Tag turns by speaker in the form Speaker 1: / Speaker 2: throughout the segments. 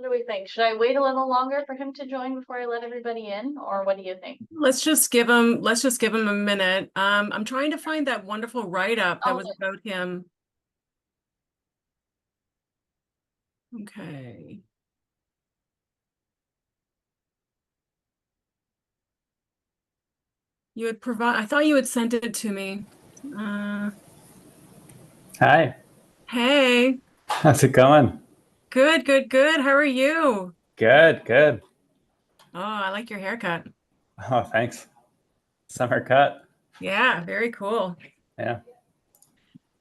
Speaker 1: What do we think? Should I wait a little longer for him to join before I let everybody in, or what do you think?
Speaker 2: Let's just give him a minute. I'm trying to find that wonderful write-up that
Speaker 1: Oh,
Speaker 2: was about him. Okay. I thought you had sent it to me. Uh,
Speaker 3: Hi,
Speaker 2: hey,
Speaker 3: how's it going?
Speaker 2: good, good, good. How are you?
Speaker 3: Good, good.
Speaker 2: Oh, I like your haircut.
Speaker 3: Oh, thanks. Summer cut.
Speaker 2: Yeah, very cool.
Speaker 3: Yeah.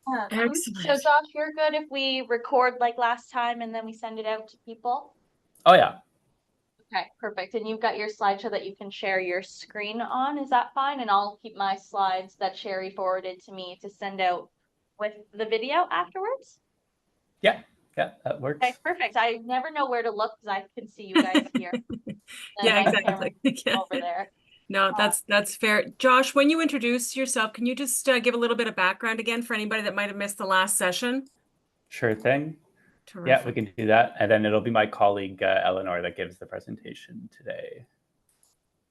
Speaker 1: So
Speaker 2: Excellent.
Speaker 1: Josh, you're good if we record like last time and then we send it out to people?
Speaker 3: Oh, yeah.
Speaker 1: Okay, perfect. And you've got your slideshow that you can share your screen on. Is that fine? And I'll keep my slides that Sherry forwarded to me to send out with the video afterwards.
Speaker 3: Yeah. Yeah, that
Speaker 1: Okay,
Speaker 3: works.
Speaker 1: perfect. I never know where to look because I can see you guys here. And
Speaker 2: Yeah,
Speaker 1: my
Speaker 2: exactly.
Speaker 1: camera's
Speaker 2: Yeah.
Speaker 1: over there.
Speaker 2: No, that's fair. Josh, when you introduce yourself, can you just give a little bit of background again for anybody that might have missed the last session?
Speaker 3: Sure thing. Yeah, we
Speaker 2: Terrific.
Speaker 3: can do that. And then it'll be my colleague, Eleanor, that gives the presentation today.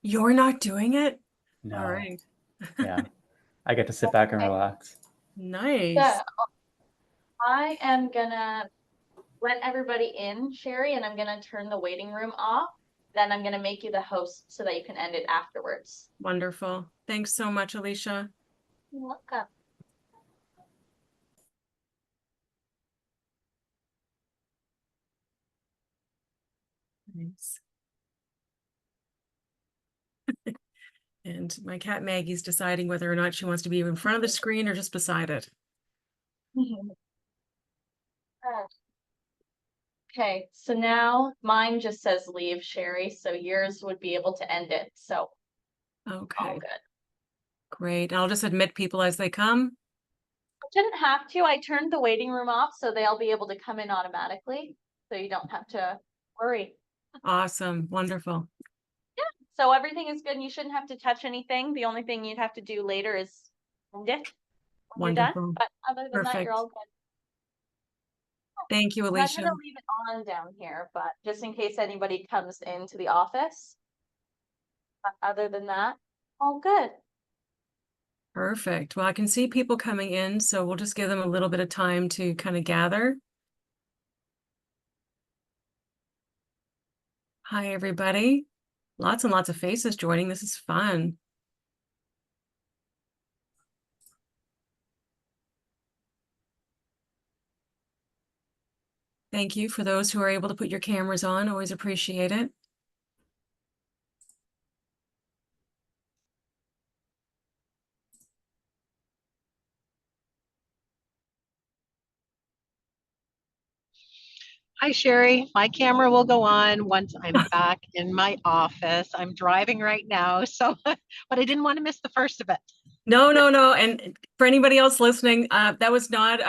Speaker 2: You're not doing it? All
Speaker 3: No.
Speaker 2: right.
Speaker 3: Yeah. I get to sit back and
Speaker 1: Okay.
Speaker 3: relax.
Speaker 2: Nice.
Speaker 1: So I am gonna let everybody in, Sherry, and I'm gonna turn the waiting room off. Then I'm gonna make you the host so that you can end it afterwards.
Speaker 2: Wonderful. Thanks so much, Alicia.
Speaker 1: You're welcome.
Speaker 2: Nice. And my cat Maggie's deciding whether or not she wants to be in front of the screen or just beside it.
Speaker 1: Okay, so now mine just says leave, Sherry, so yours would be able to end it. So all
Speaker 2: Okay,
Speaker 1: good.
Speaker 2: great. I'll just admit people as they come.
Speaker 1: I didn't have to. I turned the waiting room off so they'll be able to come in automatically. So you don't have to worry.
Speaker 2: Awesome. Wonderful.
Speaker 1: So everything is good and you shouldn't have to touch anything. The only thing you'd have to do later is end it when you're done.
Speaker 2: Wonderful.
Speaker 1: But other than that,
Speaker 2: Perfect.
Speaker 1: you're all good.
Speaker 2: Thank you,
Speaker 1: I'm
Speaker 2: Alicia.
Speaker 1: gonna leave it on down here, but just in case anybody comes into the office. But other than that, all good.
Speaker 2: Perfect. Well, I can see people coming in, so we'll just give them a little bit of time to kind of gather. Hi, everybody. Lots and lots of faces joining. This is fun. Thank you for those who are able to put your cameras on. Always appreciate it.
Speaker 4: Hi, Sherry. My camera will go on once I'm back in my office. I'm driving right now, so but I didn't want to miss the first of it.
Speaker 2: No, no, no. And for anybody else listening, that was not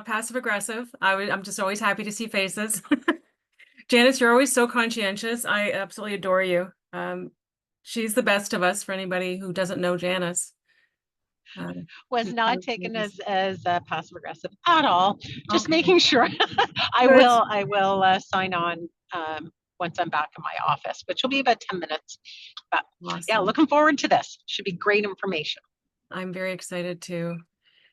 Speaker 2: passive aggressive. I'm just always happy to see faces. Janice, you're always so conscientious. I absolutely adore you. She's the best of us for anybody who doesn't know Janice.
Speaker 4: Was not taken as passive aggressive at all. Just
Speaker 2: Okay.
Speaker 4: making sure. I
Speaker 2: Good.
Speaker 4: will sign on once I'm back in my office, which will be about 10 minutes. But yeah,
Speaker 2: Awesome.
Speaker 4: looking forward to this. Should be great information.
Speaker 2: I'm very excited too.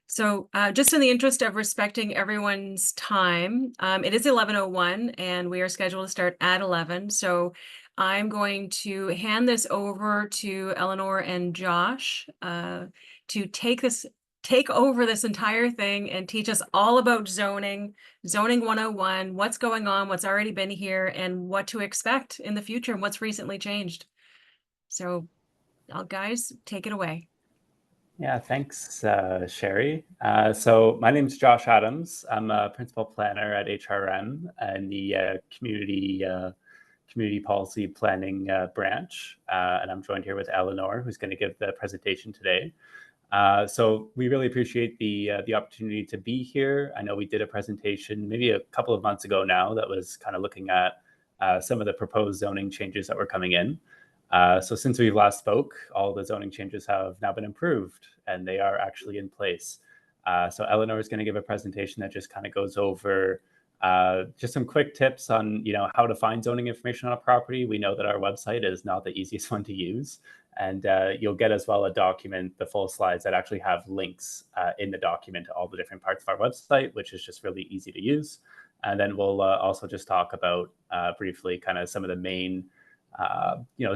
Speaker 2: So just in the interest of respecting everyone's time, it is 11:01 and we are scheduled to start at 11. So I'm going to hand this over to Eleanor and Josh to take over this entire thing and teach us all about zoning 101, what's going on, what's already been here, and what to expect in the future and what's recently changed. So guys, take it away.
Speaker 3: Yeah, thanks, Sherry. So my name is Josh Adams. I'm a principal planner at HRM and the community policy planning branch. And I'm joined here with Eleanor, who's going to give the presentation today. So we really appreciate the opportunity to be here. I know we did a presentation maybe a couple of months ago now that was kind of looking at some of the proposed zoning changes that were coming in. So since we last spoke, all the zoning changes have now been improved and they are actually in place. So Eleanor is going to give a presentation that just kind of goes over Just some quick tips on how to find zoning information on a property. We know that our website is not the easiest one to use, and you'll get as well a document, the full slides that actually have links in the document to all the different parts of our website, which is just really easy to use. And then we'll also just talk about briefly kind of some of the main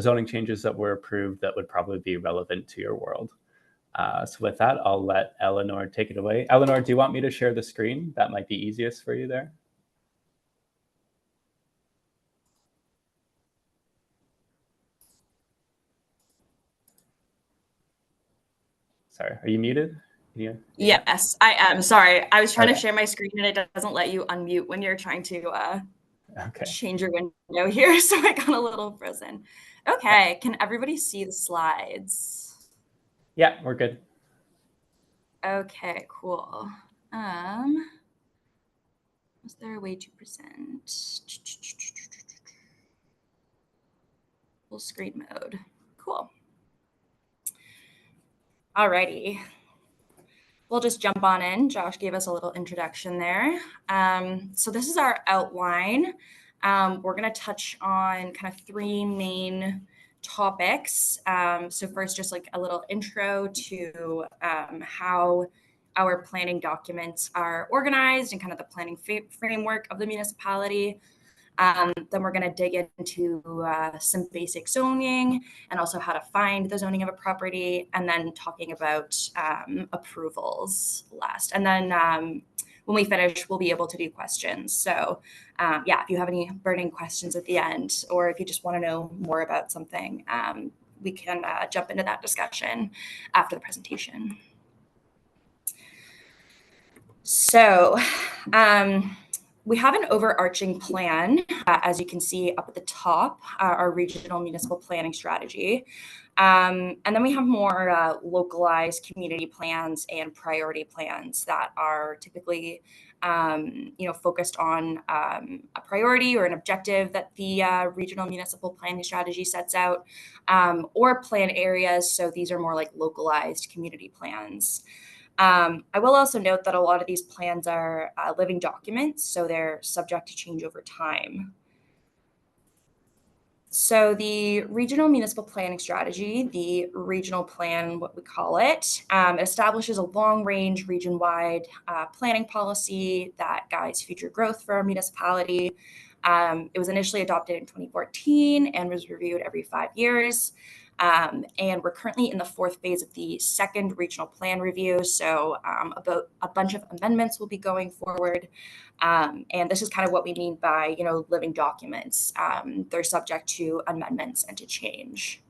Speaker 3: zoning changes that were approved that would probably be relevant to your world. So with that, I'll let Eleanor take it away. Eleanor, do you want me to share the screen? That might be easiest for you there. Sorry, are you muted?
Speaker 5: Yes, I am. Sorry. I was trying
Speaker 3: Okay.
Speaker 5: to share my screen and it doesn't let you unmute when you're trying to
Speaker 3: Okay.
Speaker 5: change your window here. So I got a little frozen. Okay. Can everybody see the slides?
Speaker 3: Yeah, we're good.
Speaker 5: Okay, cool. Was there a way to present? Full screen mode. Cool. Alrighty. We'll just jump on in. Josh gave us a little introduction there. So this is our outline. We're going to touch on kind of three main topics. So first, just like a little intro to how our planning documents are organized and kind of the planning framework of the municipality. Then we're going to dig into some basic zoning and also how to find the zoning of a property, and then talking about approvals last. And then when we finish, we'll be able to do questions. So yeah, if you have any burning questions at the end, or if you just want to know more about something, we can jump into that discussion after the presentation. So we have an overarching plan, as you can see up at the top, our regional municipal planning strategy. And then we have more localized community plans and priority plans that are typically focused on a priority or an objective that the regional municipal planning strategy sets out, or plan areas. So these are more like localized community plans. I will also note that a lot of these plans are living documents, so they're subject to change over time. So the regional municipal planning strategy, the regional plan, what we call it, establishes a long-range region-wide planning policy that guides future growth for our municipality. It was initially adopted in 2014 and was reviewed every 5 years. And we're currently in the fourth phase of the second regional plan review. So about a bunch of amendments will be going forward. And this is kind of what we mean by, living documents. They're subject to amendments and to change.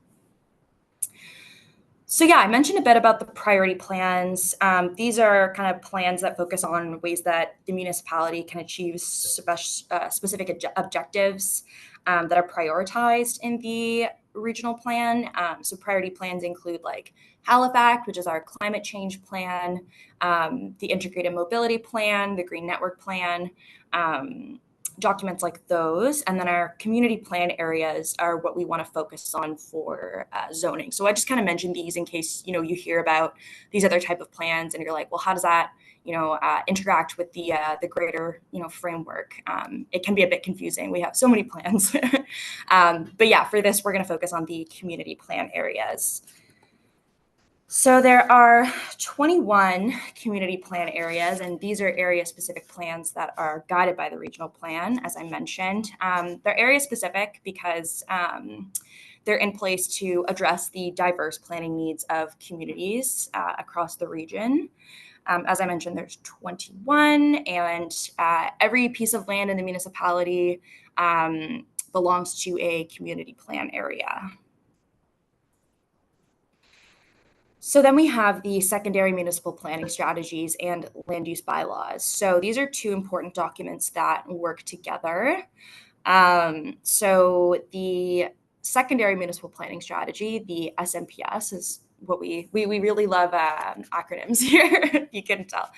Speaker 5: So yeah, I mentioned a bit about the priority plans. These are kind of plans that focus on ways that the municipality can achieve specific objectives that are prioritized in the regional plan. So priority plans include like Halifax, which is our climate change plan, the integrated mobility plan, the green network plan, documents like those. And then our community plan areas are what we want to focus on for zoning. So I just kind of mentioned these in case, you hear about these other type of plans and you're like, well, how does that, interact with the greater, framework? It can be a bit confusing. We have so many plans. But yeah, for this, we're going to focus on the community plan areas. So there are 21 community plan areas, and these are area-specific plans that are guided by the regional plan, as I mentioned. They're area-specific because they're in place to address the diverse planning needs of communities across the region. As I mentioned, there's 21, and every piece of land in the municipality belongs to a community plan area. So then we have the secondary municipal planning strategies and land use bylaws. So these are two important documents that work together. So the secondary municipal planning strategy, the SMPS, is what we really love acronyms here, you can tell.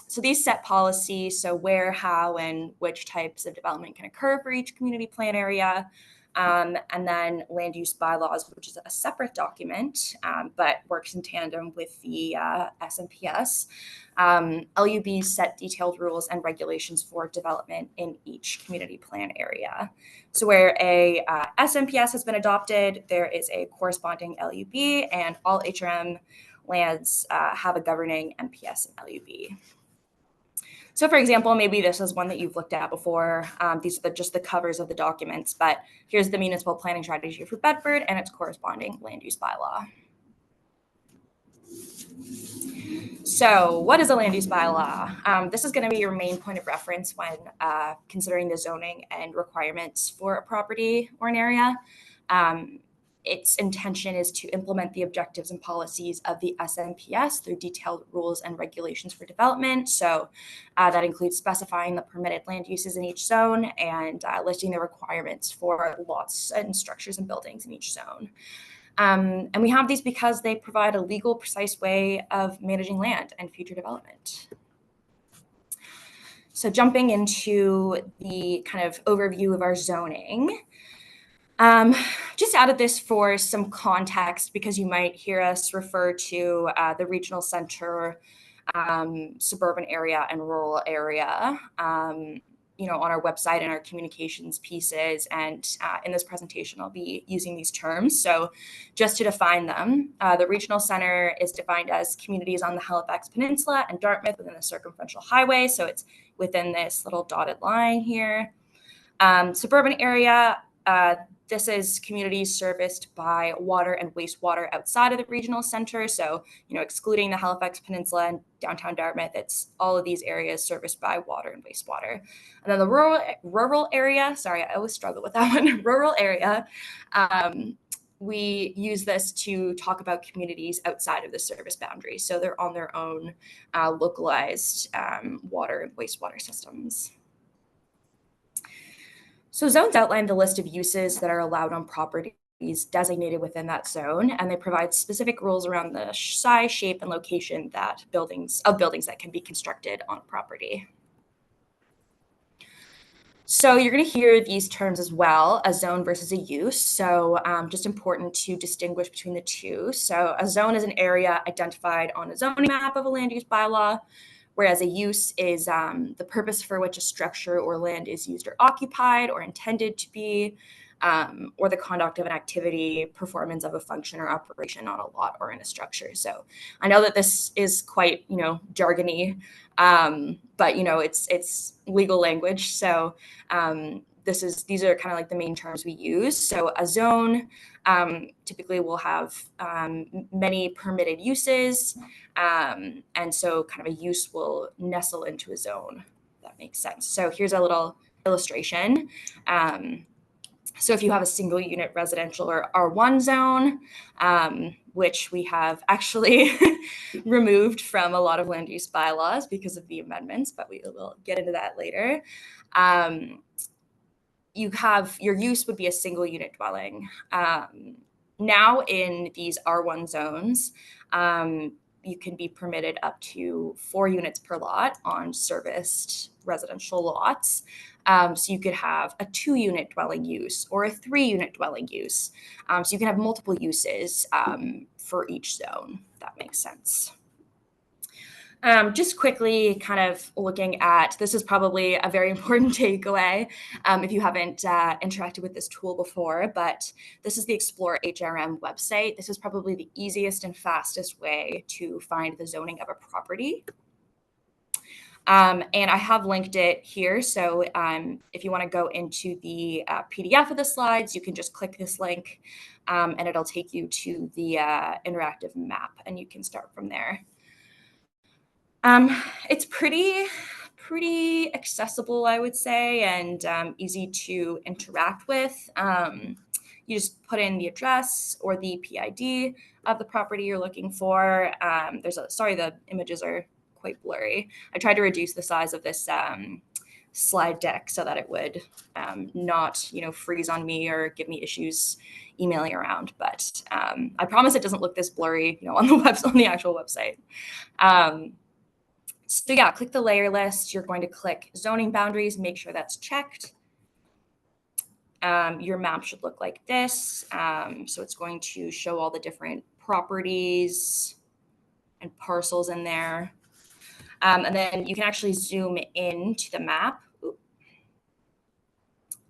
Speaker 5: So these set policy, so where, how, and which types of development can occur for each community plan area. And then land use bylaws, which is a separate document, but works in tandem with the SMPS. LUBs set detailed rules and regulations for development in each community plan area. So where a SMPS has been adopted, there is a corresponding LUB, and all HRM lands have a governing MPS and LUB. So for example, maybe this is one that you've looked at before. These are just the covers of the documents, but here's the municipal planning strategy for Bedford and its corresponding land use bylaw. So what is a land use bylaw? This is going to be your main point of reference when considering the zoning and requirements for a property or an area. Its intention is to implement the objectives and policies of the SMPS through detailed rules and regulations for development. So that includes specifying the permitted land uses in each zone and listing the requirements for lots and structures and buildings in each zone. And we have these because they provide a legal, precise way of managing land and future development. So jumping into the kind of overview of our zoning. Just added this for some context because you might hear us refer to the regional center, suburban area, and rural area, on our website and our communications pieces. And in this presentation, I'll be using these terms. So just to define them, the regional center is defined as communities on the Halifax Peninsula and Dartmouth within the circumferential highway. So it's within this little dotted line here. Suburban area, this is communities serviced by water and wastewater outside of the regional center. So, excluding the Halifax Peninsula and downtown Dartmouth, it's all of these areas serviced by water and wastewater. And then the rural area, sorry, I always struggle with that one, rural area, we use this to talk about communities outside of the service boundary. So they're on their own localized water and wastewater systems. So zones outline the list of uses that are allowed on properties designated within that zone, and they provide specific rules around the size, shape, and location that buildings that can be constructed on a property. So you're going to hear these terms as well, a zone versus a use. So just important to distinguish between the two. So a zone is an area identified on a zoning map of a land use bylaw, whereas a use is the purpose for which a structure or land is used or occupied or intended to be, or the conduct of an activity, performance of a function or operation on a lot or in a structure. So I know that this is quite, jargony, but it's legal language. So these are kind of like the main terms we use. So a zone typically will have many permitted uses. And so kind of a use will nestle into a zone. If that makes sense. So here's a little illustration. So if you have a single unit residential or R1 zone, which we have actually removed from a lot of land use bylaws because of the amendments, but we will get into that later. Your use would be a single unit dwelling. Now in these R1 zones, you can be permitted up to 4 units per lot on serviced residential lots. So you could have a 2-unit dwelling use or a 3-unit dwelling use. So you can have multiple uses for each zone, if that makes sense. Just quickly kind of looking at, this is probably a very important takeaway if you haven't interacted with this tool before, but this is the Explore HRM website. This is probably the easiest and fastest way to find the zoning of a property. And I have linked it here. So if you want to go into the PDF of the slides, you can just click this link and it'll take you to the interactive map and you can start from there. It's pretty accessible, I would say, and easy to interact with. You just put in the address or the PID of the property you're looking for. Sorry, the images are quite blurry. I tried to reduce the size of this slide deck so that it would not, freeze on me or give me issues emailing around. But I promise it doesn't look this blurry, on the actual website. So yeah, click the layer list. You're going to click zoning boundaries, make sure that's checked. your map should look like this. So it's going to show all the different properties and parcels in there. And then you can actually zoom into the map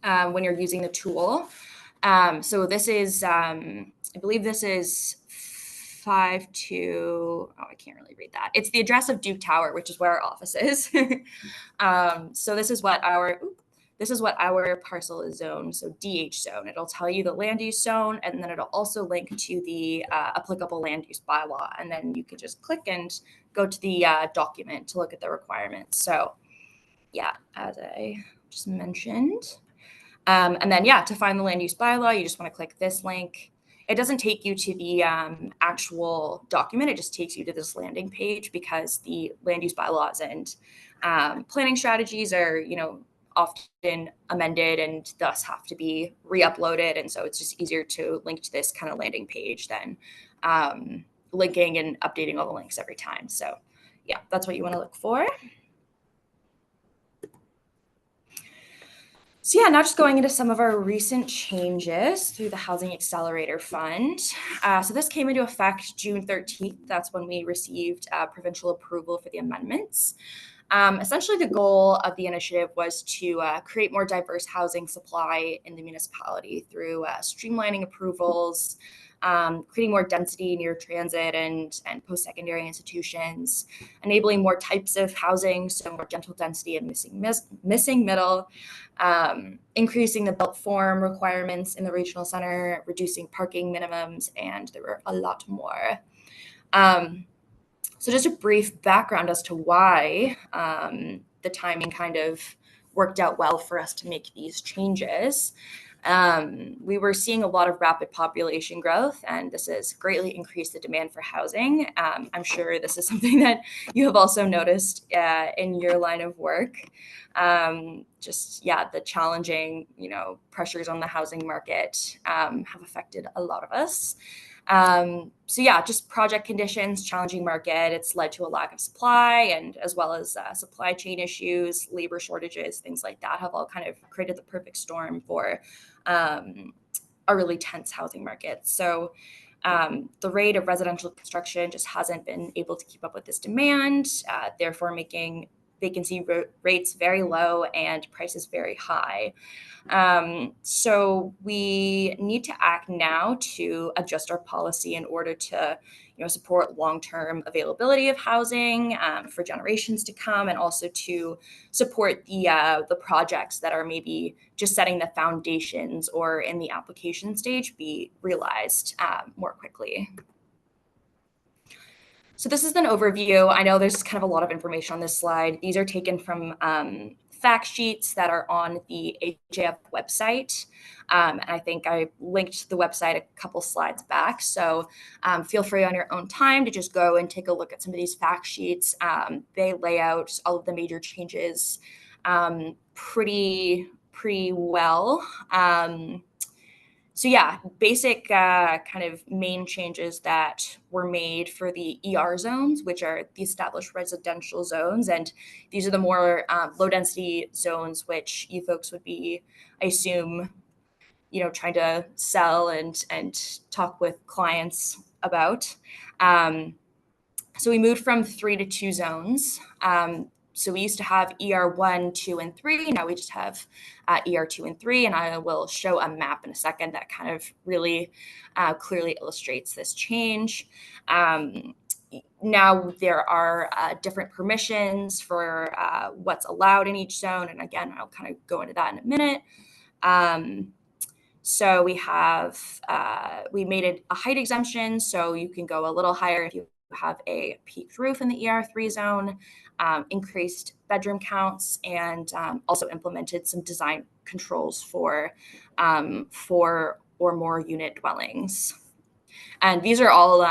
Speaker 5: when you're using the tool. So this is, I believe this is 52, I can't really read that. It's the address of Duke Tower, which is where our office is. So this is what our parcel is zoned, so DH zone. It'll tell you the land use zone, and then it'll also link to the applicable land use bylaw. And then you can just click and go to the document to look at the requirements. So yeah, as I just mentioned. And then, yeah, to find the land use bylaw, you just want to click this link. It doesn't take you to the actual document. It just takes you to this landing page because the land use bylaws and planning strategies are, often amended and thus have to be re-uploaded. And so it's just easier to link to this kind of landing page than linking and updating all the links every time. So yeah, that's what you want to look for. So yeah, now just going into some of our recent changes through the Housing Accelerator Fund. So this came into effect June 13th. That's when we received provincial approval for the amendments. Essentially, the goal of the initiative was to create more diverse housing supply in the municipality through streamlining approvals, creating more density near transit and post-secondary institutions, enabling more types of housing, so more gentle density and missing middle, increasing the built form requirements in the regional center, reducing parking minimums, and there were a lot more. So just a brief background as to why the timing kind of worked out well for us to make these changes. We were seeing a lot of rapid population growth, and this has greatly increased the demand for housing. I'm sure this is something that you have also noticed in your line of work. The challenging, pressures on the housing market have affected a lot of us. Just project conditions, challenging market, it's led to a lack of supply, and as well as supply chain issues, labor shortages, things like that have all kind of created the perfect storm for a really tense housing market. So the rate of residential construction just hasn't been able to keep up with this demand, therefore making vacancy rates very low and prices very high. So we need to act now to adjust our policy in order to, support long-term availability of housing for generations to come, and also to support the projects that are maybe just setting the foundations or in the application stage be realized more quickly. So this is an overview. I know there's kind of a lot of information on this slide. These are taken from fact sheets that are on the HAF website. And I think I linked the website a couple slides back. So feel free on your own time to just go and take a look at some of these fact sheets. They lay out all of the major changes pretty well. So yeah, basic kind of main changes that were made for the ER zones, which are the established residential zones. And these are the more low density zones, which you folks would be, I assume, trying to sell and talk with clients about. So we moved from 3 to 2 zones. So we used to have ER1, 2, and 3. Now we just have ER2 and 3, and I will show a map in a second that kind of really clearly illustrates this change. Now there are different permissions for what's allowed in each zone, and again, I'll kind of go into that in a minute. So we have, we made it a height exemption, so you can go a little higher if you have a peaked roof in the ER3 zone, increased bedroom counts, and also implemented some design controls for 4 or more unit dwellings. And these are all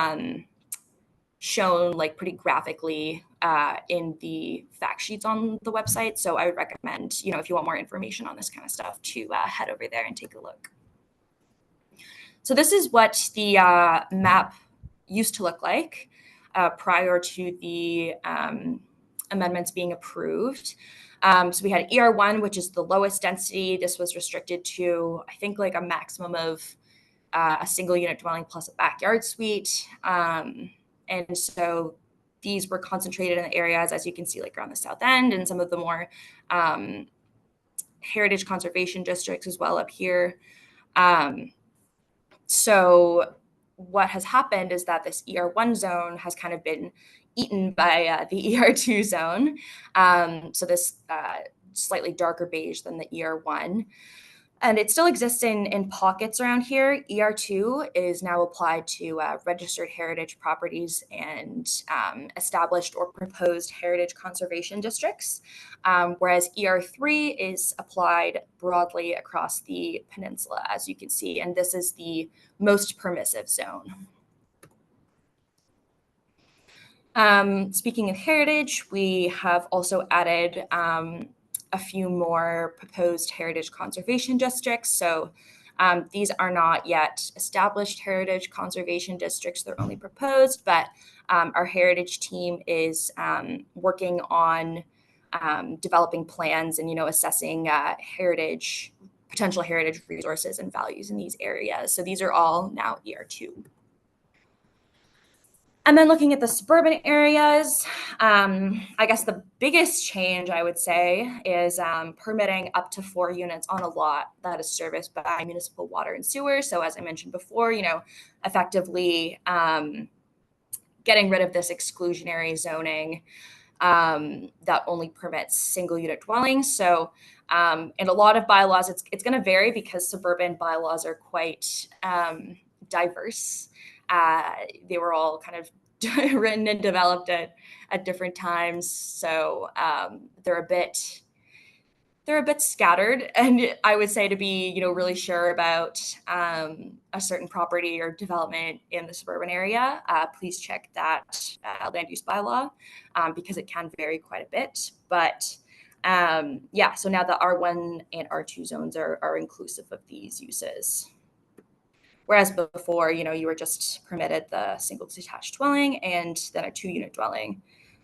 Speaker 5: shown like pretty graphically in the fact sheets on the website. So I would recommend, if you want more information on this kind of stuff, to head over there and take a look. So this is what the map used to look like prior to the amendments being approved. So we had ER1, which is the lowest density. This was restricted to, I think, like a maximum of a single unit dwelling plus a backyard suite. And so these were concentrated in the areas, as you can see, like around the south end and some of the more heritage conservation districts as well up here. So what has happened is that this ER1 zone has kind of been eaten by the ER2 zone. So this slightly darker beige than the ER1. And it still exists in pockets around here. ER2 is now applied to registered heritage properties and established or proposed heritage conservation districts, whereas ER3 is applied broadly across the peninsula, as you can see, and this is the most permissive zone. Speaking of heritage, we have also added a few more proposed heritage conservation districts. So these are not yet established heritage conservation districts, they're only proposed, but our heritage team is working on developing plans and, assessing potential heritage resources and values in these areas. So these are all now ER2. And then looking at the suburban areas, I guess the biggest change I would say is permitting up to 4 units on a lot that is serviced by municipal water and sewer. So as I mentioned before, effectively getting rid of this exclusionary zoning that only permits single unit dwellings. So in a lot of bylaws, it's going to vary because suburban bylaws are quite diverse. They were all kind of written and developed at different times, so they're a bit scattered. And I would say to be really sure about a certain property or development in the suburban area, please check that land use bylaw because it can vary quite a bit. But so now the R1 and R2 zones are inclusive of these uses. Whereas before, you were just permitted the single detached dwelling and then a 2-unit dwelling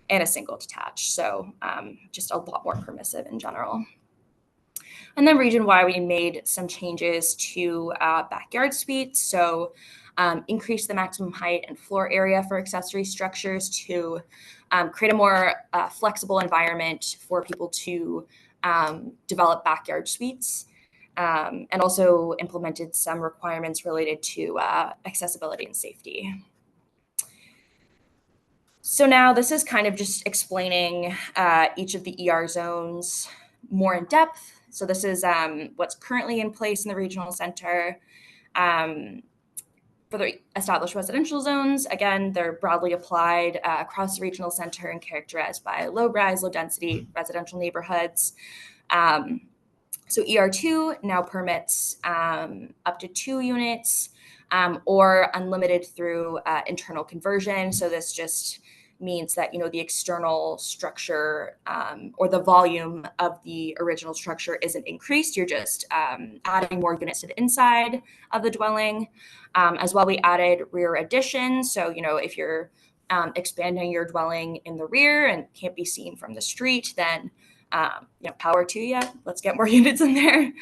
Speaker 5: and a single detached. So just a lot more permissive in general. And then region Y, we made some changes to backyard suites. So increase the maximum height and floor area for accessory structures to create a more flexible environment for people to develop backyard suites. And also implemented some requirements related to accessibility and safety. So now this is kind of just explaining each of the ER zones more in depth. So this is what's currently in place in the regional center. For the established residential zones, again, they're broadly applied across the regional center and characterized by low-rise, low-density residential neighborhoods. So ER2 now permits up to 2 units or unlimited through internal conversion. So this just means that, the external structure or the volume of the original structure isn't increased. You're just adding more units to the inside of the dwelling. As well, we added rear addition. So, if you're expanding your dwelling in the rear and can't be seen from the street, then power to you. Let's get more units in there.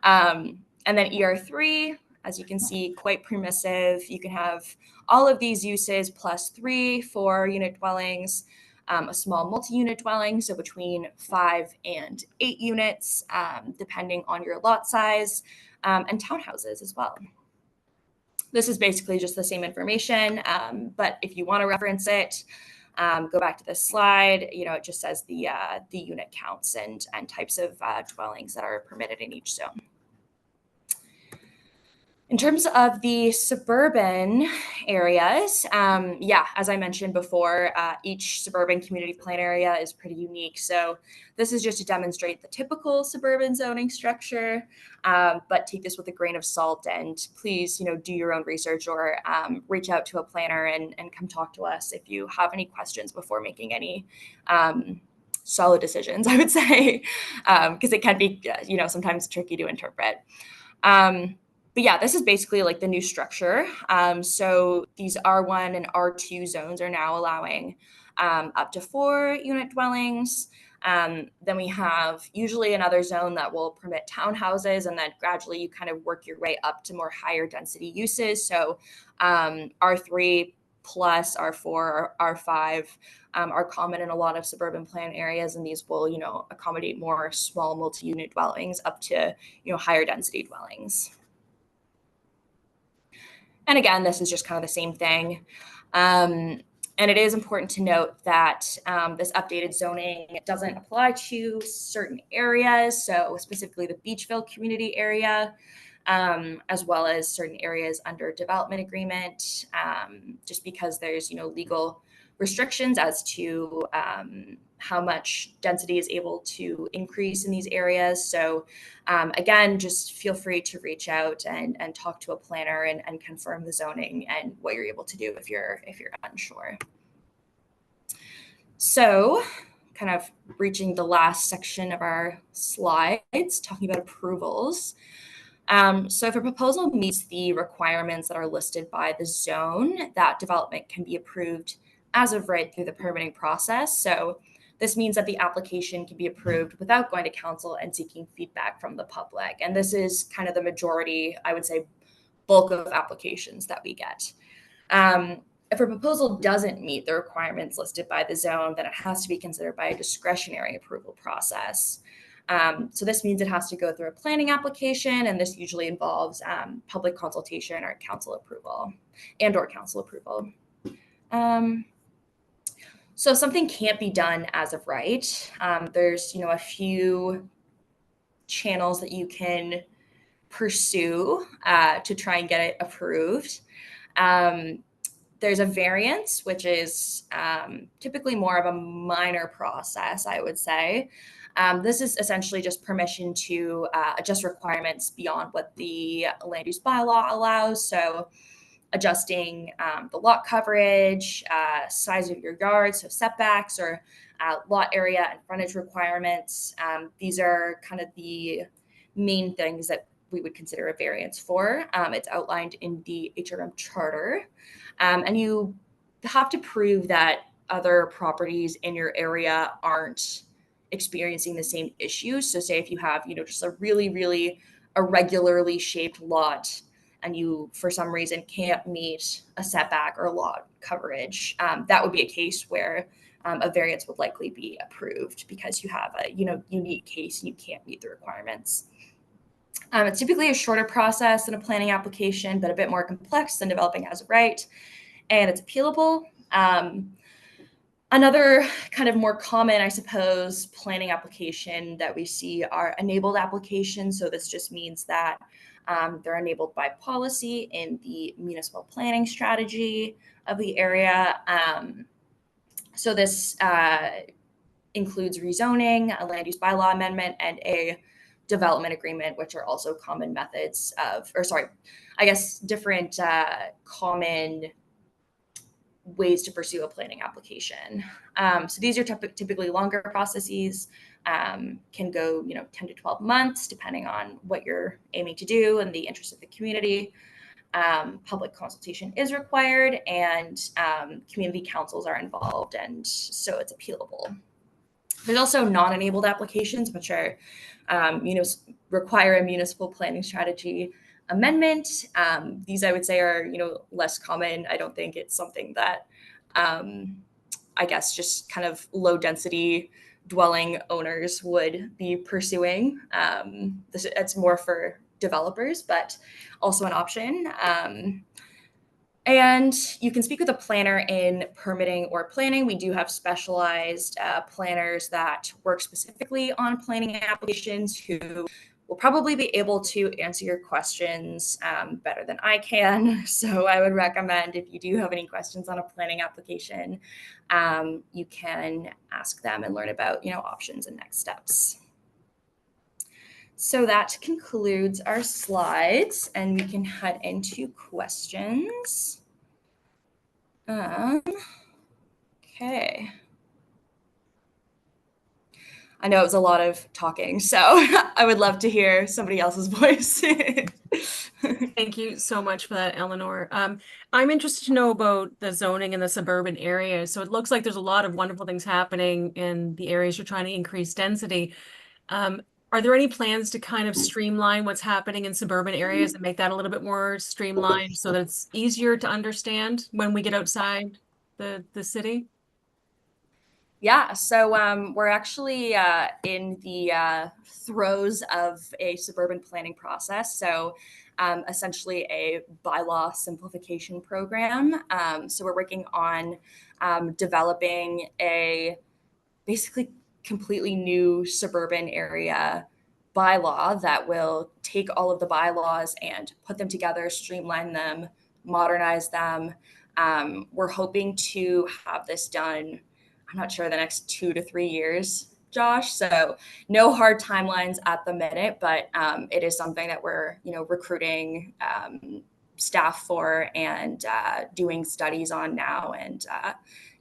Speaker 5: And then ER3, as you can see, quite permissive. You can have all of these uses plus 3 4-unit dwellings, a small multi-unit dwelling, so between 5 and 8 units, depending on your lot size, and townhouses as well. This is basically just the same information, but if you want to reference it, go back to this slide. It just says the unit counts and types of dwellings that are permitted in each zone. In terms of the suburban areas, as I mentioned before, each suburban community plan area is pretty unique. So this is just to demonstrate the typical suburban zoning structure, but take this with a grain of salt and please, do your own research or reach out to a planner and come talk to us if you have any questions before making any solid decisions, I would say, because it can be, sometimes tricky to interpret. But yeah, this is basically like the new structure. So these R1 and R2 zones are now allowing up to 4 unit dwellings. Then we have usually another zone that will permit townhouses, and then gradually you kind of work your way up to more higher density uses. So R3 plus R4, R5 are common in a lot of suburban plan areas, and these will, accommodate more small multi-unit dwellings up to, higher density dwellings. And again, this is just kind of the same thing. And it is important to note that this updated zoning doesn't apply to certain areas, so specifically the Beachville community area, as well as certain areas under development agreement, just because there's, legal restrictions as to how much density is able to increase in these areas. So again, just feel free to reach out and talk to a planner and confirm the zoning and what you're able to do if you're unsure. So kind of reaching the last section of our slides, talking about approvals. So if a proposal meets the requirements that are listed by the zone, that development can be approved as of right through the permitting process. So this means that the application can be approved without going to council and seeking feedback from the public. And this is kind of the majority, I would say, bulk of applications that we get. If a proposal doesn't meet the requirements listed by the zone, then it has to be considered by a discretionary approval process. So this means it has to go through a planning application, and this usually involves public consultation or council approval. So if something can't be done as of right, there's a few channels that you can pursue to try and get it approved. There's a variance, which is typically more of a minor process, I would say. This is essentially just permission to adjust requirements beyond what the land use bylaw allows. So adjusting the lot coverage, size of your yard, so setbacks or lot area and frontage requirements. These are kind of the main things that we would consider a variance for. It's outlined in the HRM charter. And you have to prove that other properties in your area aren't experiencing the same issues. So say if you have, just a really, really irregularly shaped lot and you, for some reason, can't meet a setback or lot coverage, that would be a case where a variance would likely be approved because you have a, unique case and you can't meet the requirements. It's typically a shorter process than a planning application, but a bit more complex than developing as of right, and it's appealable. Another kind of more common, I suppose, planning application that we see are enabled applications. So this just means that they're enabled by policy in the municipal planning strategy of the area. So this includes rezoning, a land use bylaw amendment, and a development agreement, which are also common methods of, different common ways to pursue a planning application. So these are typically longer processes, can go 10 to 12 months, depending on what you're aiming to do and the interest of the community. Public consultation is required, and community councils are involved, and so it's appealable. There's also non-enabled applications, which are require a municipal planning strategy amendment. These I would say are less common. I don't think it's something that just kind of low density dwelling owners would be pursuing. It's more for developers, but also an option. And you can speak with a planner in permitting or planning. We do have specialized planners that work specifically on planning applications who will probably be able to answer your questions better than I can. So I would recommend, if you do have any questions on a planning application, you can ask them and learn about options and next steps. So that concludes our slides, and we can head into questions. Okay. I know it was a lot of talking, so I would love to hear somebody else's voice.
Speaker 2: Thank you so much for that, Eleanor. I'm interested to know about the zoning in the suburban areas. So it looks like there's a lot of wonderful things happening in the areas you're trying to increase density. Are there any plans to kind of streamline what's happening in suburban areas and make that a little bit more streamlined so that it's easier to understand when we get outside the city?
Speaker 5: Yeah, so we're actually in the throes of a suburban planning process. So essentially a bylaw simplification program. So we're working on developing a basically completely new suburban area bylaw that will take all of the bylaws and put them together, streamline them, modernize them. We're hoping to have this done, I'm not sure, the next 2 to 3 years, Josh. So no hard timelines at the minute, but it is something that we're, recruiting staff for and doing studies on now. And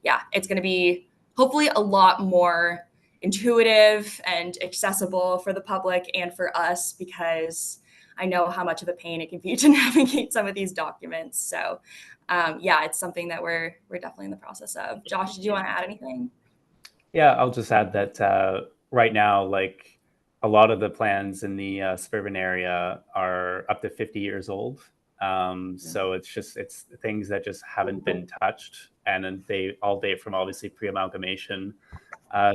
Speaker 5: yeah, it's going to be hopefully a lot more intuitive and accessible for the public and for us, because I know how much of a pain it can be to navigate some of these documents. So yeah, it's something that we're definitely in the process of. Josh, did you want to add anything?
Speaker 3: Yeah, I'll just add that right now, like a lot of the plans in the suburban area are up to 50 years old. So it's things that just haven't been touched, and then they all date from obviously pre-amalgamation.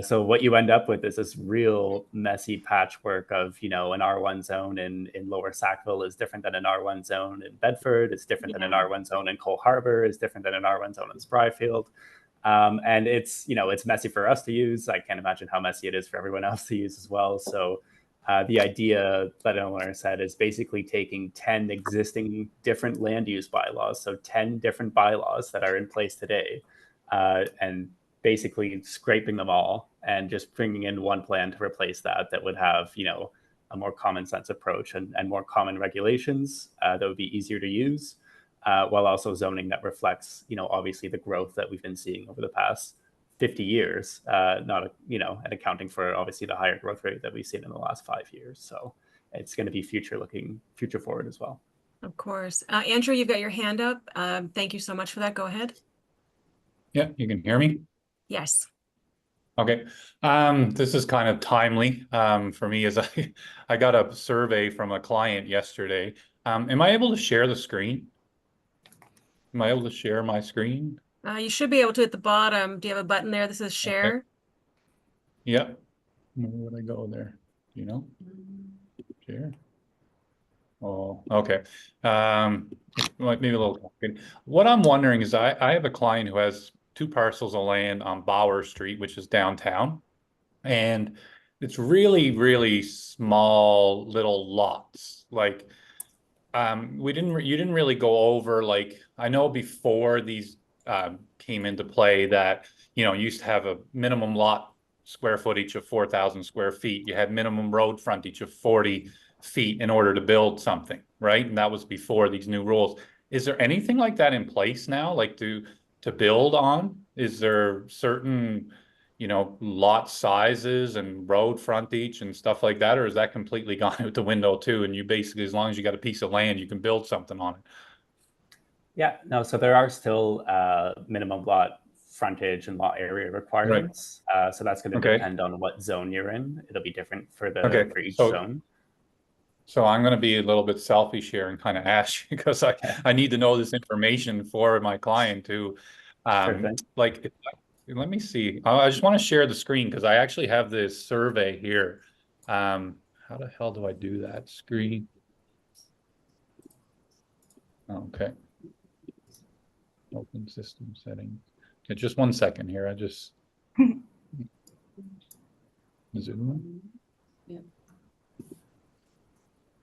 Speaker 3: So what you end up with is this real messy patchwork of, an R1 zone in Lower Sackville is different than an R1 zone in Bedford. It's different than an R1 zone in Cole Harbour. It's different than an R1 zone in Spryfield. And it's messy for us to use. I can't imagine how messy it is for everyone else to use as well. So the idea that Eleanor said is basically taking 10 existing different land use bylaws, so 10 different bylaws that are in place today, and basically scraping them all and just bringing in one plan to replace that would have, a more common sense approach and more common regulations that would be easier to use, while also zoning that reflects, obviously the growth that we've been seeing over the past 50 years, and accounting for obviously the higher growth rate that we've seen in the last 5 years. So it's going to be future forward as well.
Speaker 2: Of course. Andrew, you've got your hand up. Thank you so much for that. Go ahead.
Speaker 6: Yeah, you can hear me?
Speaker 2: Yes.
Speaker 6: Okay. This is kind of timely for me, as I got a survey from a client yesterday. Am I able to share the screen? Am I able to share my screen?
Speaker 2: You should be able to at the bottom. Do you have a button there that says share?
Speaker 6: Okay. Yeah. Where would I go there? Do you know? Share. Oh, okay. Maybe a little complicated. What I'm wondering is I have a client who has 2 parcels of land on Bauer Street, which is downtown. And it's really, really small little lots. Like, you didn't really go over, like, I know before these came into play that, you used to have a minimum lot square footage of 4,000 square feet. You had minimum road frontage of 40 feet in order to build something, right? And that was before these new rules. Is there anything like that in place now, like to build on? Is there certain, lot sizes and road frontage and stuff like that? Or is that completely gone out the window too? And you basically, as long as you got a piece of land, you can build something on it.
Speaker 3: Yeah, no, so there are still minimum lot frontage and lot area requirements. Right. So that's going to depend on what zone you're in. It'll be different for each zone.
Speaker 6: So I'm going to be a little bit selfish here and kind of ask you, because I need to know this information for my client too. Like, let me see. I just want to share the screen because I actually have this survey here. How the hell do I do that? Screen. Okay. Open system settings. Okay, just 1 second here. I just zoom.
Speaker 5: Yeah.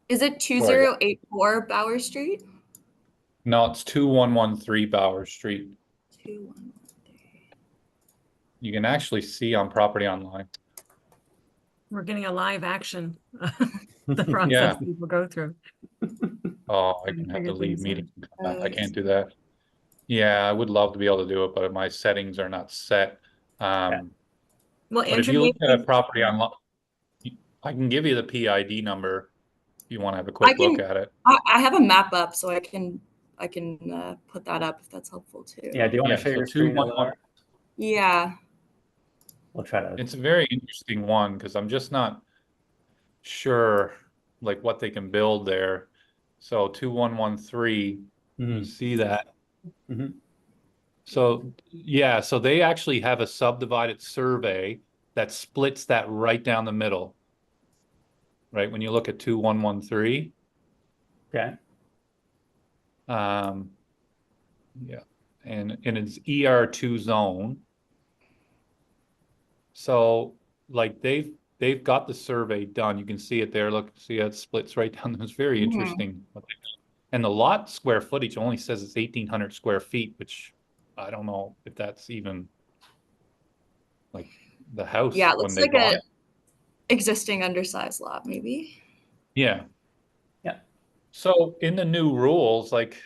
Speaker 5: Is it 2084 Bauer Street?
Speaker 6: No, it's 2113 Bauer Street.
Speaker 5: 2113.
Speaker 6: You can actually see on Property Online.
Speaker 2: We're getting a live action. The process people go through.
Speaker 6: Oh, I can have to leave meeting. I can't do that. Yeah, I would love to be able to do it, but my settings are not set.
Speaker 2: Well,
Speaker 6: but if you look at a Property Online, I can give you the PID number. you want to have a quick look at it.
Speaker 5: I have a map up, so I can put that up if that's helpful too.
Speaker 3: Yeah, do you want
Speaker 6: Yeah,
Speaker 3: to share
Speaker 6: so
Speaker 3: your screen,
Speaker 6: 211
Speaker 3: Eleanor?
Speaker 5: Yeah.
Speaker 3: We'll try to.
Speaker 6: It's a very interesting one because I'm just not sure like what they can build there. So 2113, you
Speaker 3: Mhm.
Speaker 6: see that?
Speaker 3: Mhm.
Speaker 6: So yeah, so they actually have a subdivided survey that splits that right down the middle. Right, when you look at 2113.
Speaker 3: Okay.
Speaker 6: Yeah, and it's ER2 zone. So like they've got the survey done. You can see it there. Look, see how it splits right down. It's very
Speaker 5: Mhm.
Speaker 6: interesting. And the lot square footage only says it's 1,800 square feet, which I don't know if that's even like the house
Speaker 5: Yeah, it
Speaker 6: when
Speaker 5: looks
Speaker 6: they
Speaker 5: like
Speaker 6: bought
Speaker 5: a
Speaker 6: it.
Speaker 5: existing undersized lot, maybe.
Speaker 6: Yeah.
Speaker 3: Yeah.
Speaker 6: So in the new rules, like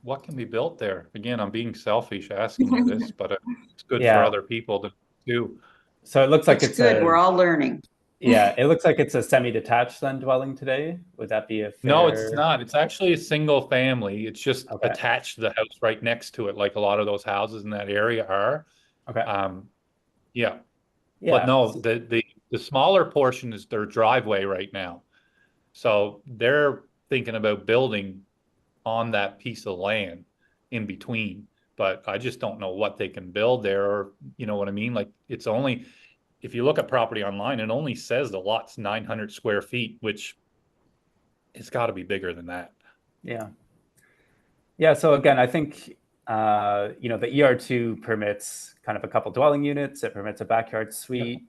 Speaker 6: what can be built there? Again, I'm being selfish asking you this, but it's good for
Speaker 3: Yeah.
Speaker 6: other people to do.
Speaker 3: So it looks like
Speaker 7: It's
Speaker 3: it's
Speaker 7: good.
Speaker 3: a,
Speaker 7: We're all learning.
Speaker 3: yeah, it looks like it's a semi-detached then dwelling today. Would that be a fair?
Speaker 6: No, it's not. It's actually a single family. It's just
Speaker 3: Okay.
Speaker 6: attached to the house right next to it, like a lot of those houses in that area are.
Speaker 3: Okay.
Speaker 6: Yeah.
Speaker 3: Yeah.
Speaker 6: But no, the smaller portion is their driveway right now. So they're thinking about building on that piece of land in between. But I just don't know what they can build there, or you know what I mean? Like it's only, if you look at property online, it only says the lot's 900 square feet, which it's got to be bigger than that.
Speaker 3: Yeah. Yeah. So again, I think you know, the ER2 permits kind of a couple dwelling units. It permits a backyard suite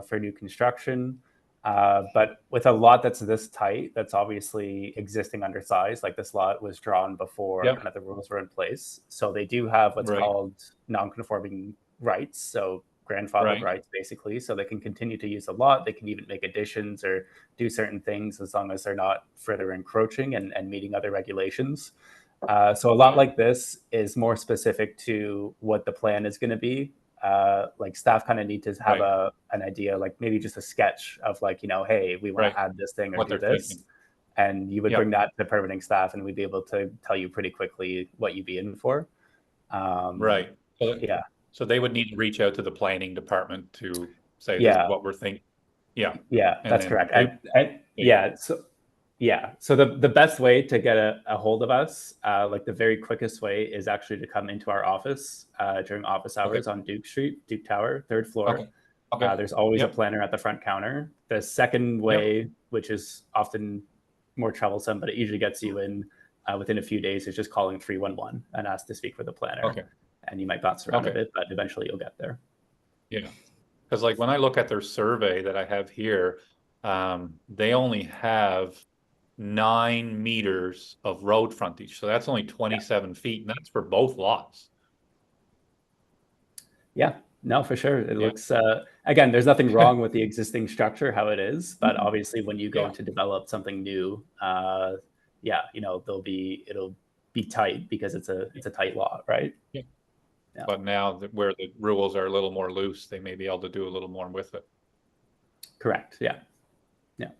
Speaker 3: for new construction. But with a lot that's this tight, that's obviously existing undersized, like this lot was drawn before
Speaker 6: Yep.
Speaker 3: kind of the rules were in place. So they do have what's
Speaker 6: Right.
Speaker 3: called non-conforming rights. So grandfathered
Speaker 6: Right.
Speaker 3: rights, basically. So they can continue to use the lot. They can even make additions or do certain things as long as they're not further encroaching and meeting other regulations. So a lot like this is more specific to what the plan is going to be. Like staff kind of need to have
Speaker 6: Right.
Speaker 3: an idea, like maybe just a sketch of like, you know, hey, we want
Speaker 6: Right.
Speaker 3: to add this thing or
Speaker 6: What
Speaker 3: do
Speaker 6: they're
Speaker 3: this.
Speaker 6: thinking.
Speaker 3: And you would
Speaker 6: Yep.
Speaker 3: bring that to permitting staff and we'd be able to tell you pretty quickly what you'd be in for.
Speaker 6: Right. So,
Speaker 3: Yeah.
Speaker 6: so they would need to reach out to the planning department to say this
Speaker 3: Yeah.
Speaker 6: is what we're thinking. Yeah.
Speaker 3: Yeah,
Speaker 6: And
Speaker 3: that's
Speaker 6: then
Speaker 3: correct.
Speaker 6: they-
Speaker 3: Yeah, so the best way to get a hold of us, like the very quickest way, is actually to come into our office during office hours on Duke Street, Duke Tower, 3rd floor.
Speaker 6: Okay. Okay.
Speaker 3: There's always
Speaker 6: Yep.
Speaker 3: a planner at the front counter. The second way, which is often more troublesome, but it usually gets you in within a few days, is just calling 311 and ask to speak with the planner.
Speaker 6: Okay.
Speaker 3: And you might bounce around a
Speaker 6: Okay.
Speaker 3: bit, but eventually you'll get there.
Speaker 6: Yeah. Because like when I look at their survey that I have here, they only have 9 meters of road frontage. So that's only 27 feet, and that's for both lots.
Speaker 3: Yeah, no, for sure. It
Speaker 6: Yeah.
Speaker 3: looks, again, there's nothing wrong with the existing structure, how it is, but
Speaker 6: Mm-hmm.
Speaker 3: obviously when you go
Speaker 6: Yeah.
Speaker 3: to develop something new, yeah, you know, it'll be tight because it's a tight lot, right? Yeah.
Speaker 6: But now that where the rules are a little more loose, they may be able to do a little more with it.
Speaker 3: Correct. Yeah.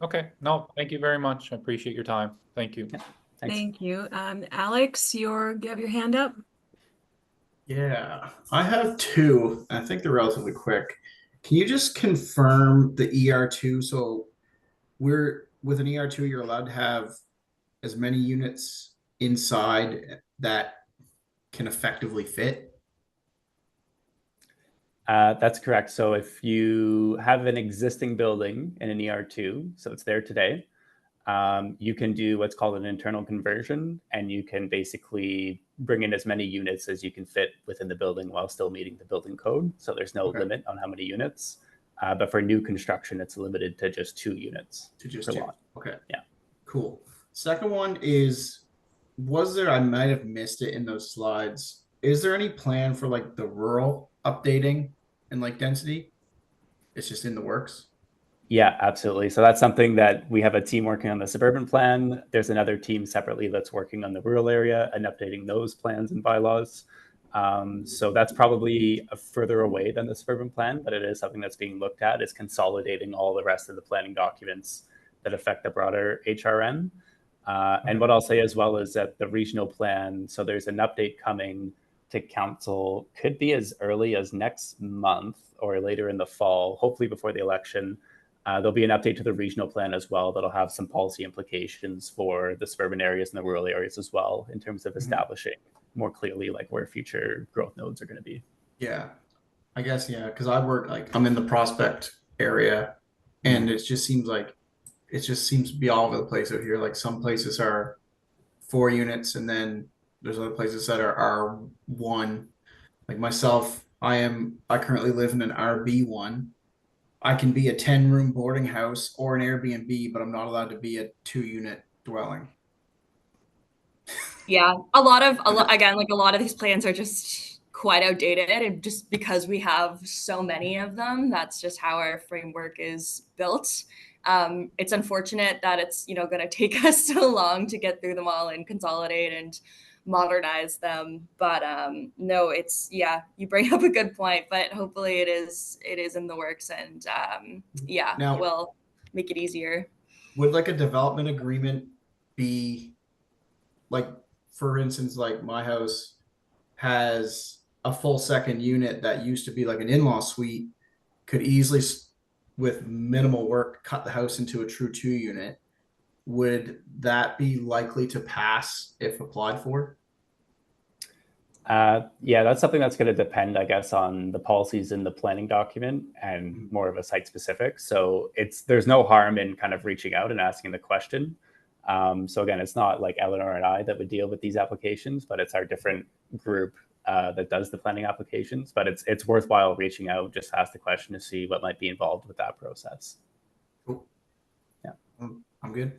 Speaker 6: Okay. No, thank you very much. I appreciate your time. Thank you.
Speaker 3: Thanks.
Speaker 2: Thank you. Alex, you have your hand up?
Speaker 8: Yeah, I have two. I think they're relatively quick. Can you just confirm the ER2? So we're with an ER2, you're allowed to have as many units inside that can effectively fit.
Speaker 3: That's correct. So if you have an existing building in an ER2, so it's there today, you can do what's called an internal conversion, and you can basically bring in as many units as you can fit within the building while still meeting the building code. So there's no limit on how many units. But for new construction, it's limited to just 2 units per lot.
Speaker 8: Okay.
Speaker 3: Yeah.
Speaker 8: Cool. Second one is, I might have missed it in those slides. Is there any plan for like the rural updating and like density? It's just in the works.
Speaker 3: Yeah, absolutely. So that's something that we have a team working on the suburban plan. There's another team separately that's working on the rural area and updating those plans and bylaws. So that's probably further away than the suburban plan, but it is something that's being looked at, is consolidating all the rest of the planning documents that affect the broader HRM. And what I'll say as well is that the regional plan, so there's an update coming to council, could be as early as next month or later in the fall, hopefully before the election. There'll be an update to the regional plan as well that'll have some policy implications for the suburban areas and the rural areas as well, in terms of establishing more clearly like where future growth nodes are going to be.
Speaker 8: Yeah, I guess, yeah, because I'm in the Prospect area, and it just seems to be all over the place out here. Like some places are 4 units, and then there's other places that are R1. Like myself, I currently live in an RB1. I can be a 10-room boarding house or an Airbnb, but I'm not allowed to be a 2-unit dwelling.
Speaker 5: Yeah, a lot of these plans are just quite outdated, and just because we have so many of them, that's just how our framework is built. It's unfortunate that it's going to take us so long to get through them all and consolidate and modernize them, but no, you bring up a good point, but hopefully it is in the works, and
Speaker 8: Now,
Speaker 5: we'll make it easier.
Speaker 8: Would like a development agreement be, like, for instance, like my house has a full second unit that used to be like an in-law suite, could easily with minimal work cut the house into a true 2-unit. Would that be likely to pass if applied for?
Speaker 3: Yeah, that's something that's going to depend, I guess, on the policies in the planning document and more of a site specific. So there's no harm in kind of reaching out and asking the question. So again, it's not like Eleanor and I that would deal with these applications, but it's our different group that does the planning applications. But it's worthwhile reaching out, just ask the question to see what might be involved with that process.
Speaker 8: Cool.
Speaker 3: Yeah.
Speaker 8: I'm good.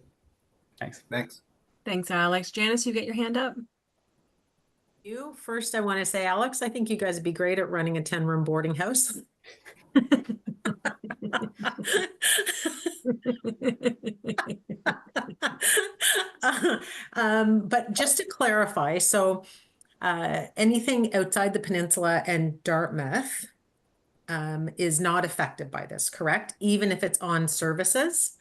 Speaker 3: Thanks.
Speaker 2: Thanks, Alex. Janice, you get your hand up.
Speaker 7: First, I want to say, Alex, I think you guys would be great at running a 10-room boarding house. But just to clarify, so anything outside the peninsula and Dartmouth is not affected by this, correct? Even if it's on services?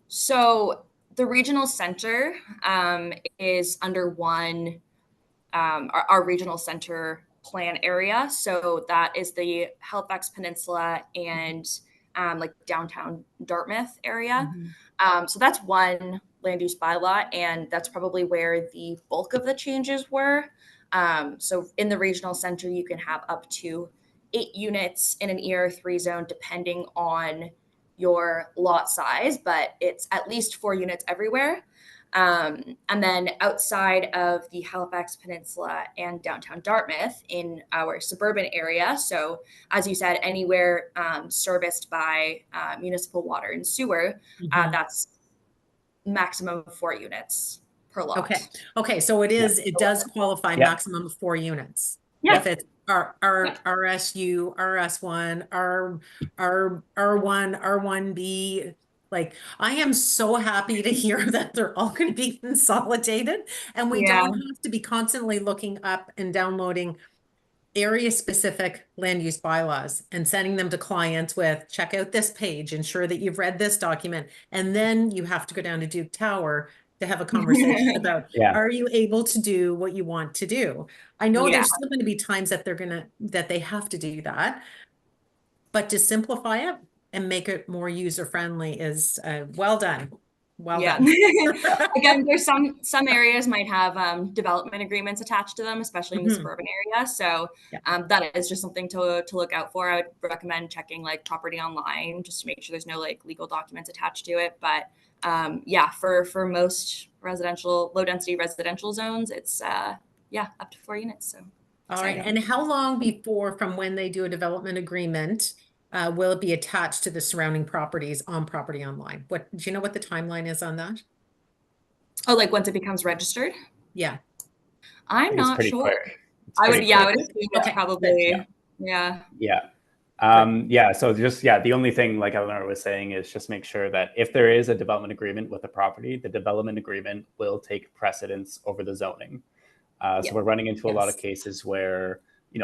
Speaker 5: So the regional center is under one, our regional center plan area. So that is the Halifax Peninsula and like downtown Dartmouth area. So that's one land use bylaw, and that's probably where the bulk of the changes were. So in the regional center, you can have up to 8 units in an ER3 zone, depending on your lot size, but it's at least 4 units everywhere. And then outside of the Halifax Peninsula and downtown Dartmouth in our suburban area, so as you said, anywhere serviced by municipal water and sewer, that's maximum of 4 units per lot.
Speaker 7: Okay. So it does qualify maximum of 4 units.
Speaker 5: Yeah.
Speaker 7: If it's RSU, RS1, R1, R1B. Like, I am so happy to hear that they're all going to be consolidated, and we don't have to be constantly looking up and downloading area specific land use bylaws and sending them to clients with, check out this page, ensure that you've read this document. And then you have to go down to Duke Tower to have a conversation about, are you able to do what you want to do? I know there's still going to be times that that they have to do that, but to simplify it and make it more user-friendly is well done. Well done.
Speaker 5: Again, there's some areas might have development agreements attached to them, especially in the suburban area. So that is just something to look out for. I would recommend checking like property online just to make sure there's no like legal documents attached to it. But for most low density residential zones, it's up to 4 units. So
Speaker 7: all right. And how long before from when they do a development agreement will it be attached to the surrounding properties on property online? Do you know what the timeline is on that?
Speaker 5: Oh, like once it becomes registered?
Speaker 7: Yeah.
Speaker 5: I'm not sure.
Speaker 3: Quick.
Speaker 5: I would assume it's probably,
Speaker 3: So just, the only thing, like Eleanor was saying, is just make sure that if there is a development agreement with the property, the development agreement will take precedence over the zoning. So we're running into a lot of cases where,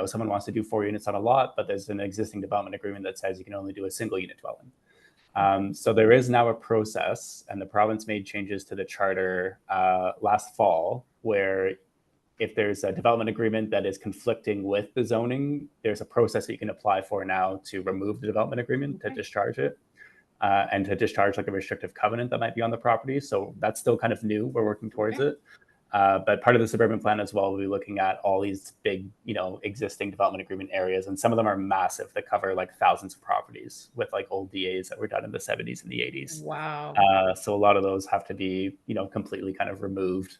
Speaker 3: someone wants to do 4 units on a lot, but there's an existing development agreement that says you can only do a single unit dwelling. So there is now a process, and the province made changes to the charter last fall, where if there's a development agreement that is conflicting with the zoning, there's a process that you can apply for now to remove the development agreement, to discharge it, and to discharge like a restrictive covenant that might be on the property. So that's still kind of new. We're working towards it. But part of the suburban plan as well will be looking at all these big, existing development agreement areas. And some of them are massive that cover like thousands of properties with like old DAs that were done in the 70s and the 80s.
Speaker 7: Wow.
Speaker 3: So a lot of those have to be, completely kind of removed.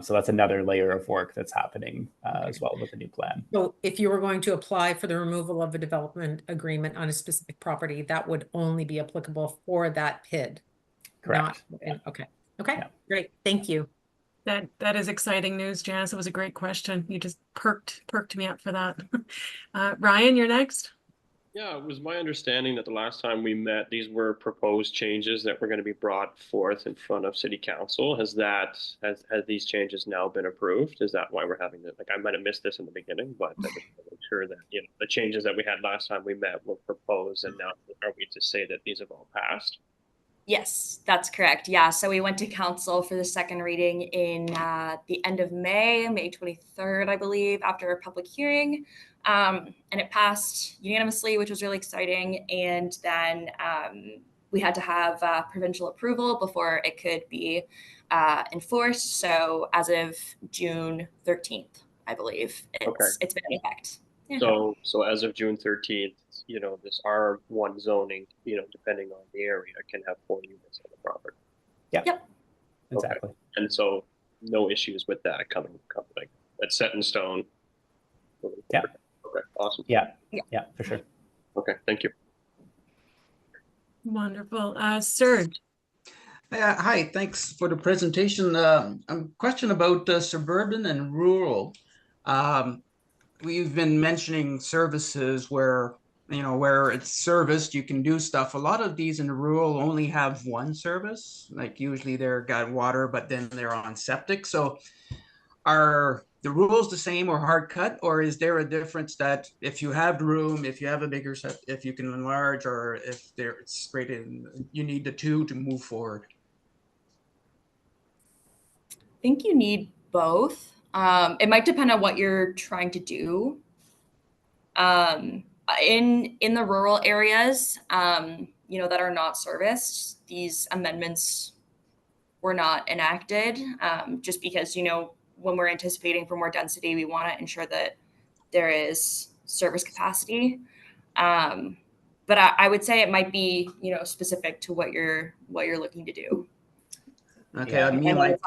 Speaker 3: So that's another layer of work that's happening as well with the new plan.
Speaker 7: So if you were going to apply for the removal of a development agreement on a specific property, that would only be applicable for that PID.
Speaker 3: Correct.
Speaker 7: Okay.
Speaker 3: Yeah.
Speaker 7: Great. Thank you.
Speaker 2: That is exciting news, Janice. It was a great question. You just perked me up for that. Ryan, you're next.
Speaker 9: Yeah, it was my understanding that the last time we met, these were proposed changes that were going to be brought forth in front of City Council. Has these changes now been approved? Is that why we're having it? Like, I might have missed this in the beginning, but I just want to make sure that the changes that we had last time we met were proposed, and now are we to say that these have all passed?
Speaker 5: Yes, that's correct. Yeah, so we went to council for the second reading in the end of May 23rd, I believe, after a public hearing. And it passed unanimously, which was really exciting. And then we had to have provincial approval before it could be enforced. So as of June 13th, I believe, it's been in effect. Yeah.
Speaker 9: So as of June 13th, this R1 zoning, depending on the area, can have 4 units on the property.
Speaker 3: Yeah.
Speaker 5: Yep.
Speaker 3: Exactly.
Speaker 9: Okay. And so no issues with that coming. That's set in stone.
Speaker 3: Yeah.
Speaker 9: Okay. Awesome.
Speaker 3: Yeah, for sure.
Speaker 9: Okay. Thank you.
Speaker 2: Wonderful. Serge.
Speaker 10: Hi, thanks for the presentation. A question about suburban and rural. We've been mentioning services where it's serviced, you can do stuff. A lot of these in rural only have one service. Like usually they're got water, but then they're on septic. So are the rules the same or hard cut, or is there a difference that if you have room, if you have a bigger set, if you can enlarge, or if it's straight in, you need the two to move forward?
Speaker 5: I think you need both. It might depend on what you're trying to do. In the rural areas, that are not serviced, these amendments were not enacted, just because, when we're anticipating for more density, we want to ensure that there is service capacity. But I would say it might be, specific to what you're looking to do.
Speaker 10: Okay,
Speaker 3: Yeah.
Speaker 10: I mean like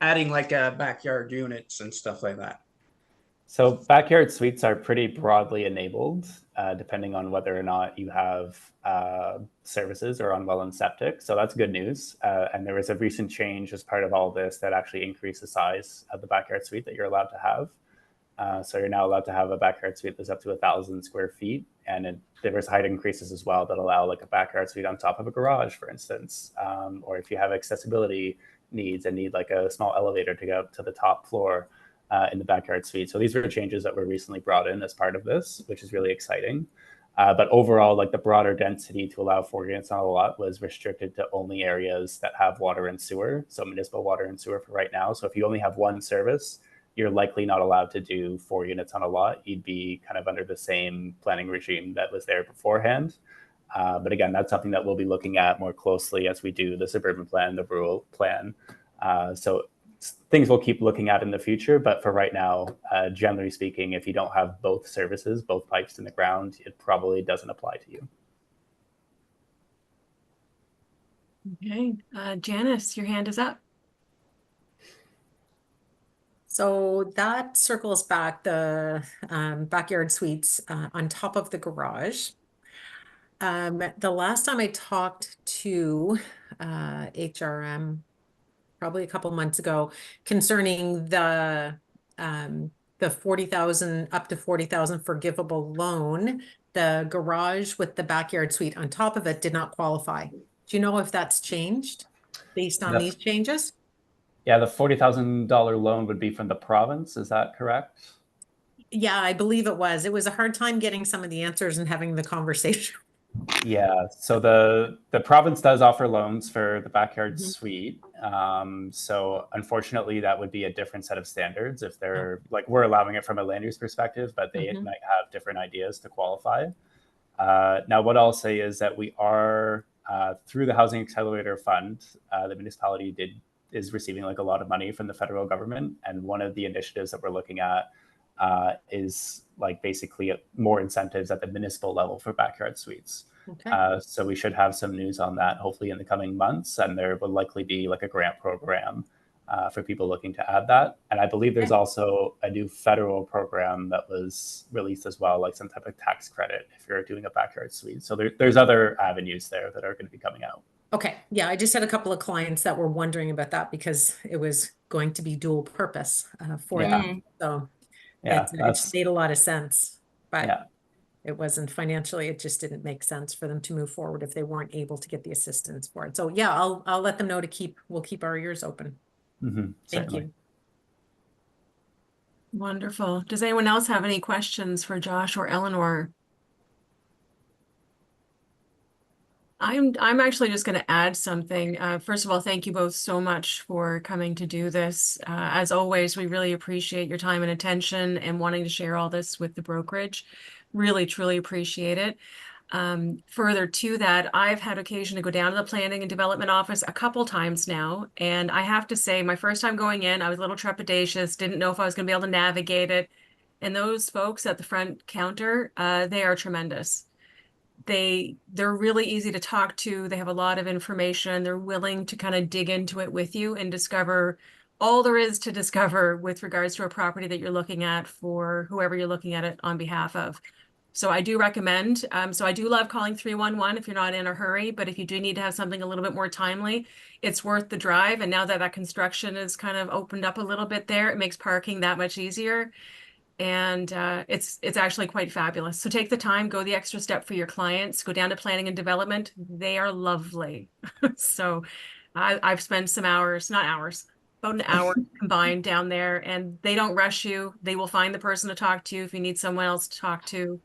Speaker 10: adding like backyard units and stuff like that.
Speaker 3: So backyard suites are pretty broadly enabled, depending on whether or not you have services or on well and septic. So that's good news. And there was a recent change as part of all this that actually increased the size of the backyard suite that you're allowed to have. So you're now allowed to have a backyard suite that's up to 1,000 square feet. And there's height increases as well that allow like a backyard suite on top of a garage, for instance. Or if you have accessibility needs and need like a small elevator to go up to the top floor, in the backyard suite. So these were changes that were recently brought in as part of this, which is really exciting. But overall, like the broader density to allow 4 units on a lot was restricted to only areas that have water and sewer. So municipal water and sewer for right now. So if you only have one service, you're likely not allowed to do 4 units on a lot. You'd be kind of under the same planning regime that was there beforehand. But again, that's something that we'll be looking at more closely as we do the suburban plan, the rural plan. So things we'll keep looking at in the future, but for right now, generally speaking, if you don't have both services, both pipes in the ground, it probably doesn't apply to you.
Speaker 2: Okay, Janice, your hand is up.
Speaker 7: So that circles back the backyard suites on top of the garage. The last time I talked to HRM, probably a couple months ago, concerning the 40,000 up to 40,000 forgivable loan, the garage with the backyard suite on top of it did not qualify. Do you know if that's changed based on these changes?
Speaker 3: Yeah, the $40,000 loan would be from the province. Is that correct?
Speaker 7: Yeah, I believe it was. It was a hard time getting some of the answers and having the conversation
Speaker 3: Yeah, so the province does offer loans for the backyard
Speaker 7: Mhm.
Speaker 3: suite. So unfortunately, that would be a different set of standards if they're like we're allowing it from a land use perspective, but they
Speaker 7: Mhm.
Speaker 3: might have different ideas to qualify. Now, what I'll say is that we are through the Housing Accelerator Fund, the municipality is receiving like a lot of money from the federal government, and one of the initiatives that we're looking at is like basically more incentives at the municipal level for backyard suites.
Speaker 7: Okay.
Speaker 3: So we should have some news on that hopefully in the coming months, and there will likely be like a grant program for people looking to add that. And I believe there's also a new federal program that was released as well, like some type of tax credit if you're doing a backyard suite. So there's other avenues there that are going to be coming out.
Speaker 7: Okay, yeah, I just had a couple of clients that were wondering about that because it was going to be dual purpose for
Speaker 3: Yeah.
Speaker 7: them. So
Speaker 3: Yeah,
Speaker 7: it
Speaker 3: that's
Speaker 7: made a lot of sense, but
Speaker 3: yeah.
Speaker 7: it wasn't financially, it just didn't make sense for them to move forward if they weren't able to get the assistance for it. So yeah, I'll let them know we'll keep our ears open.
Speaker 3: Mhm,
Speaker 7: Thank
Speaker 3: certainly.
Speaker 7: you.
Speaker 2: Wonderful. Does anyone else have any questions for Josh or Eleanor? I'm actually just going to add something. First of all, thank you both so much for coming to do this. As always, we really appreciate your time and attention and wanting to share all this with the brokerage. Really, truly appreciate it. Further to that, I've had occasion to go down to the planning and development office a couple times now. And I have to say, my first time going in, I was a little trepidatious, didn't know if I was going to be able to navigate it. And those folks at the front counter, they are tremendous. They're really easy to talk to. They have a lot of information. They're willing to kind of dig into it with you and discover all there is to discover with regards to a property that you're looking at for whoever you're looking at it on behalf of. So I do recommend, so I do love calling 311 if you're not in a hurry, but if you do need to have something a little bit more timely, it's worth the drive. And now that that construction is kind of opened up a little bit there, it makes parking that much easier. And it's actually quite fabulous. So take the time, go the extra step for your clients, go down to planning and development. They are lovely. So I've spent some hours, not hours, about an hour combined down there, and they don't rush you. They will find the person to talk to if you need someone else to talk to.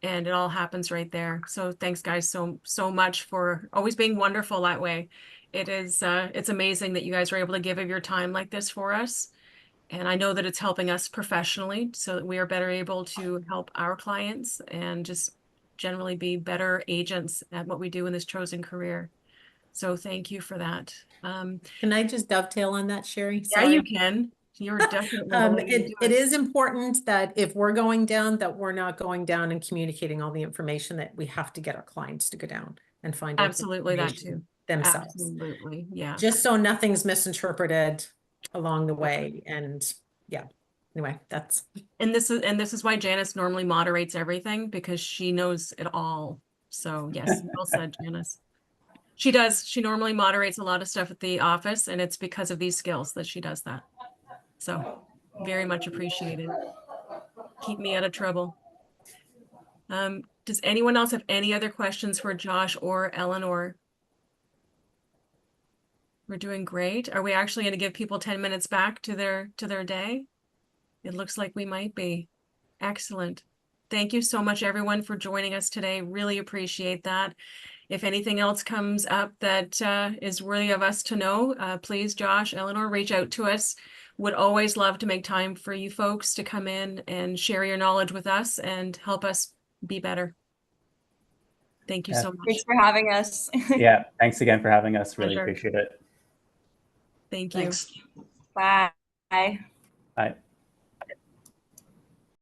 Speaker 2: And it all happens right there. So thanks guys so much for always being wonderful that way. It's amazing that you guys are able to give of your time like this for us. And I know that it's helping us professionally so that we are better able to help our clients and just generally be better agents at what we do in this chosen career. So thank you for that.
Speaker 7: Can I just dovetail on that, Sherry?
Speaker 2: Yeah,
Speaker 7: Sorry.
Speaker 2: you can. You're definitely the lady to do
Speaker 7: It is important that if we're going down, that we're not going down and communicating all the information that we have to get our clients to go down and find out the
Speaker 2: Absolutely that
Speaker 7: information
Speaker 2: too.
Speaker 7: themselves.
Speaker 2: Absolutely. Yeah.
Speaker 7: Just so nothing's misinterpreted along the way. And yeah, anyway,
Speaker 2: And this is why Janice normally moderates everything, because she knows it all. So yes, well said, Janice. She does. She normally moderates a lot of stuff at the office, and it's because of these skills that she does that. So very much appreciated. Keep me out of trouble. Does anyone else have any other questions for Josh or Eleanor? We're doing great. Are we actually going to give people 10 minutes back to their day? It looks like we might be. Excellent. Thank you so much, everyone, for joining us today. Really appreciate that. If anything else comes up that is worthy of us to know, please, Josh, Eleanor, reach out to us. Would always love to make time for you folks to come in and share your knowledge with us and help us be better. Thank you so much.
Speaker 5: Thanks for having us.
Speaker 3: Yeah, thanks again for having us. Really
Speaker 2: Pleasure.
Speaker 3: appreciate it.
Speaker 2: Thank you.
Speaker 10: Thanks.
Speaker 5: Bye.
Speaker 3: Bye.